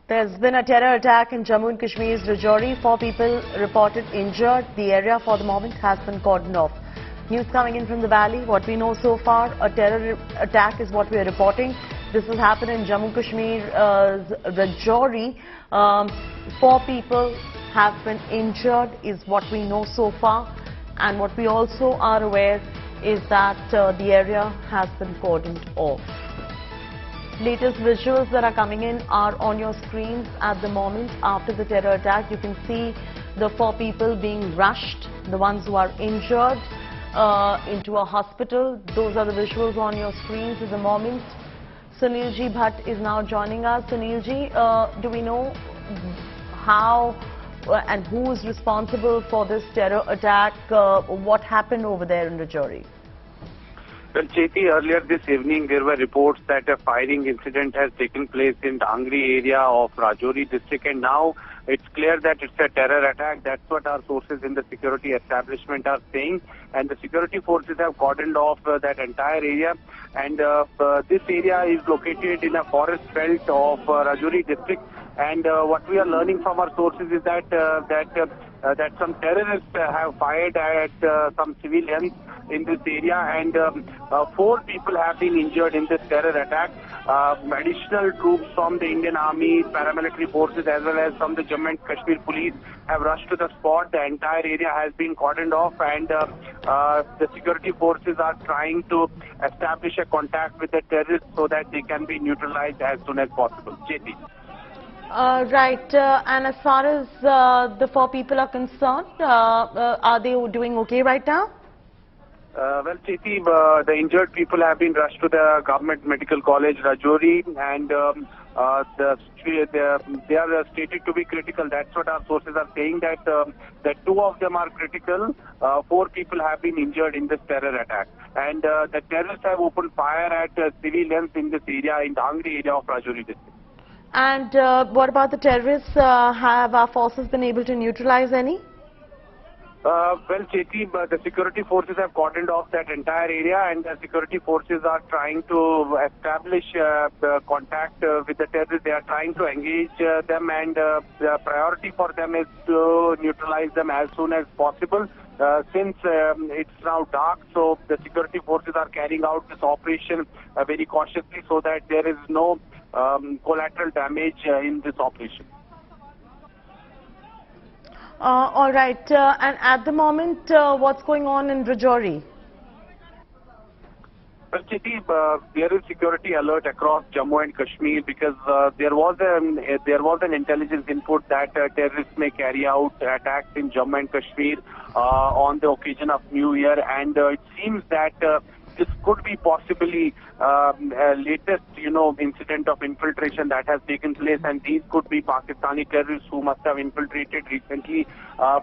There's been a terror attack in Jammu and Kashmir's Rajouri. 4 people reported injured. The area for the moment has been cordoned off. News coming in from the valley. What we know so far, a terror attack is what we are reporting. This has happened in Jammu and Kashmir's Rajouri. 4 people have been injured is what we know so far. And what we also are aware is that the area has been cordoned off. Latest visuals that are coming in are on your screens at the moment. After the terror attack, you can see the 4 people being rushed, the ones who are injured, into a hospital. Those are the visuals on your screens at the moment. Sunilji Bhatt is now joining us. Sunilji, do we know how and who is responsible for this terror attack? What happened over there in Rajouri? Well, Cheti, earlier this evening there were reports that a firing incident has taken place in Dhangri area of Rajouri district, and now it's clear that it's a terror attack. That's what our sources in the security establishment are saying, and the security forces have cordoned off that entire area, and this area is located in a forest belt of Rajouri district. And what we are learning from our sources is that that some terrorists have fired at some civilians in this area, and 4 people have been injured in this terror attack. Additional troops from the Indian Army, paramilitary forces, as well as from the Jammu and Kashmir police have rushed to the spot. The entire area has been cordoned off, and the security forces are trying to establish a contact with the terrorists so that they can be neutralized as soon as possible. JT. Right, and as far as the 4 people are concerned, are they doing okay right now? Well, Cheti, the injured people have been rushed to the Government Medical College, Rajouri, and they are stated to be critical. That's what our sources are saying, that 2 of them are critical. 4 people have been injured in this terror attack. And the terrorists have opened fire at civilians in this area, in the Dhangri area of Rajouri district. And what about the terrorists? Have our forces been able to neutralize any? Well, Cheti, the security forces have cordoned off that entire area, and the security forces are trying to establish contact with the terrorists. They are trying to engage them, and the priority for them is to neutralize them as soon as possible. Since it's now dark, so the security forces are carrying out this operation very cautiously so that there is no collateral damage in this operation. All right, and at the moment, what's going on in Rajouri? Well, Chiti, there is security alert across Jammu and Kashmir because there was an intelligence input that terrorists may carry out attacks in Jammu and Kashmir on the occasion of New Year, and it seems that this could be possibly latest, incident of infiltration that has taken place, and these could be Pakistani terrorists who must have infiltrated recently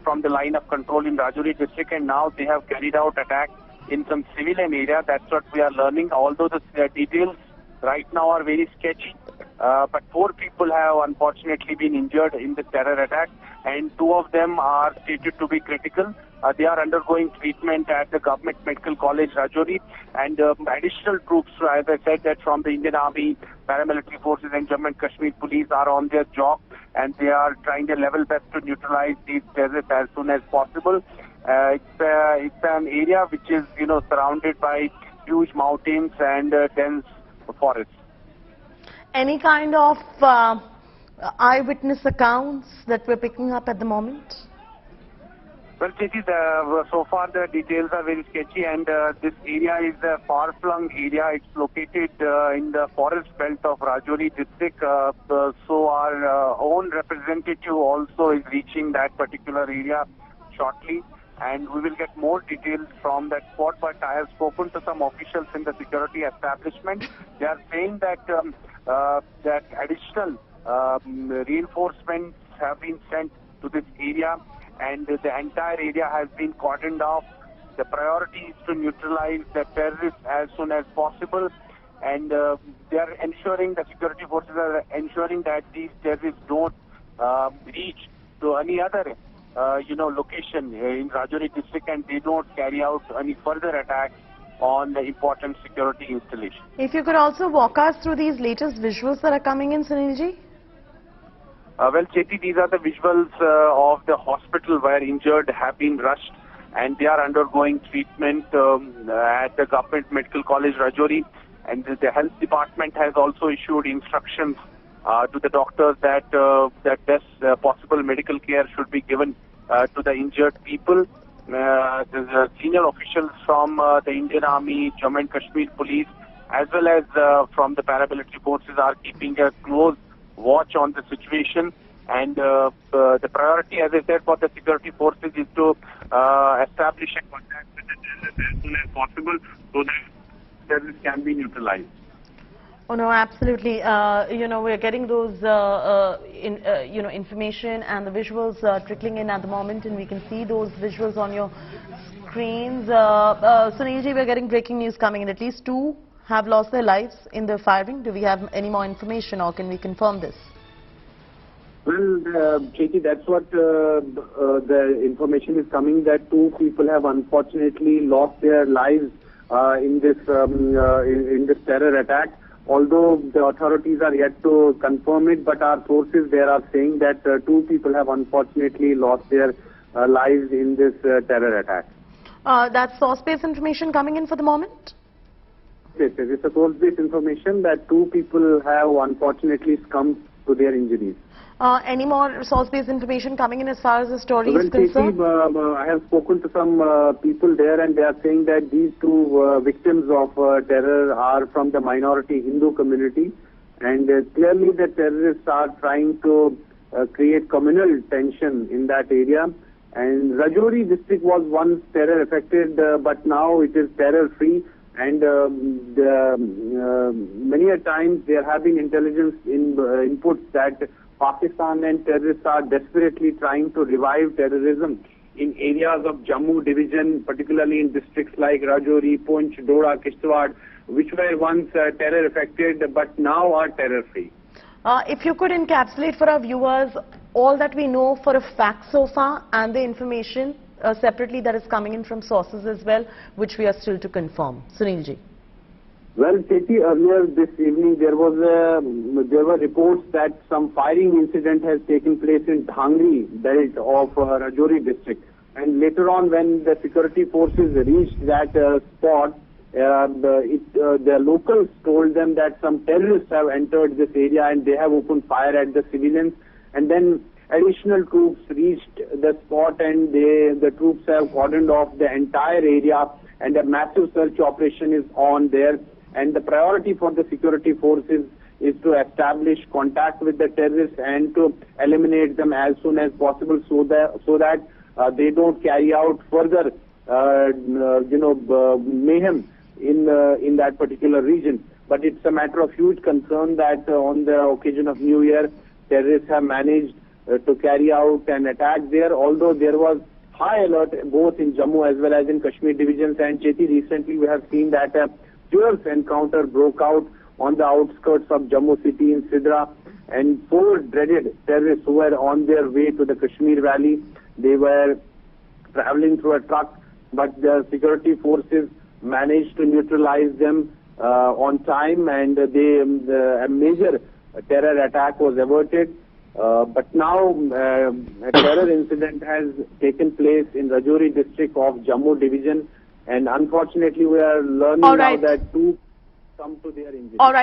from the line of control in Rajouri district, and now they have carried out attacks in some civilian area. That's what we are learning, although the details right now are very sketchy. But 4 people have unfortunately been injured in the terror attack, and 2 of them are stated to be critical. They are undergoing treatment at the Government Medical College, Rajouri, and additional troops, as I said, that from the Indian Army, paramilitary forces and Jammu and Kashmir police are on their job, and they are trying their level best to neutralize these terrorists as soon as possible. It's an area which is, surrounded by huge mountains and dense forests. Any kind of eyewitness accounts that we're picking up at the moment? Well, Chiti, so far the details are very sketchy, and this area is a far-flung area. It's located in the forest belt of Rajouri district. So our own representative also is reaching that particular area shortly, and we will get more details from that spot. But I have spoken to some officials in the security establishment. They are saying that that additional reinforcements have been sent to this area, and the entire area has been cordoned off. The priority is to neutralize the terrorists as soon as possible, and they are ensuring, the security forces are ensuring that these terrorists don't reach to any other location in Rajouri district, and they don't carry out any further attacks on the important security installation. If you could also walk us through these latest visuals that are coming in, Sunilji. Well, Cheti, these are the visuals of the hospital where injured have been rushed and they are undergoing treatment at the Government Medical College, Rajouri. And the health department has also issued instructions to the doctors that best possible medical care should be given to the injured people. The senior officials from the Indian Army, Jammu and Kashmir Police, as well as from the paramilitary forces are keeping a close watch on the situation. And the priority, as I said, for the security forces is to establish a contact with the terrorists as soon as possible so that terrorists can be neutralized. Oh no, absolutely. We're getting those, information and the visuals trickling in at the moment, and we can see those visuals on your screens. Sunilji, we're getting breaking news coming in. At least 2 have lost their lives in the firing. Do we have any more information, or can we confirm this? Well, Cheti, that's what the information is coming, that 2 people have unfortunately lost their lives in this terror attack. Although the authorities are yet to confirm it, but our sources there are saying that 2 people have unfortunately lost their lives in this terror attack. That's source-based information coming in for the moment? Yes, it's a source-based information that 2 people have unfortunately succumbed to their injuries. Any more source-based information coming in as far as the story Well, is concerned? I have spoken to some people there, and they are saying that these 2 victims of terror are from the minority Hindu community, and clearly the terrorists are trying to create communal tension in that area. And Rajouri district was once terror affected, but now it is terror free. And many a times there have been intelligence inputs that Pakistan and terrorists are desperately trying to revive terrorism in areas of Jammu division, particularly in districts like Rajouri, Poonch, Doda, Kishtwar, which were once terror affected but now are terror free. If you could encapsulate for our viewers all that we know for a fact so far and the information separately that is coming in from sources as well, which we are still to confirm. Sunilji. Well, Cheti, earlier this evening there were reports that some firing incident has taken place in Dhangri belt of Rajouri district. And later on, when the security forces reached that spot, the locals told them that some terrorists have entered this area and they have opened fire at the civilians. And then additional troops reached the spot, and the troops have cordoned off the entire area, and a massive search operation is on there. And the priority for the security forces is to establish contact with the terrorists and to eliminate them as soon as possible, so that they don't carry out further mayhem in that particular region. But it's a matter of huge concern that on the occasion of New Year, terrorists have managed to carry out an attack there, although there was high alert both in Jammu as well as in Kashmir divisions. And Cheti, recently we have seen that a fierce encounter broke out on the outskirts of Jammu city in Sidra, and 4 dreaded terrorists who were on their way to the Kashmir Valley. They were traveling through a truck, but the security forces managed to neutralize them on time, and a major terror attack was averted. But now a terror incident has taken place in Rajouri district of Jammu division, and unfortunately we are learning now that 2 come to their injury. All right.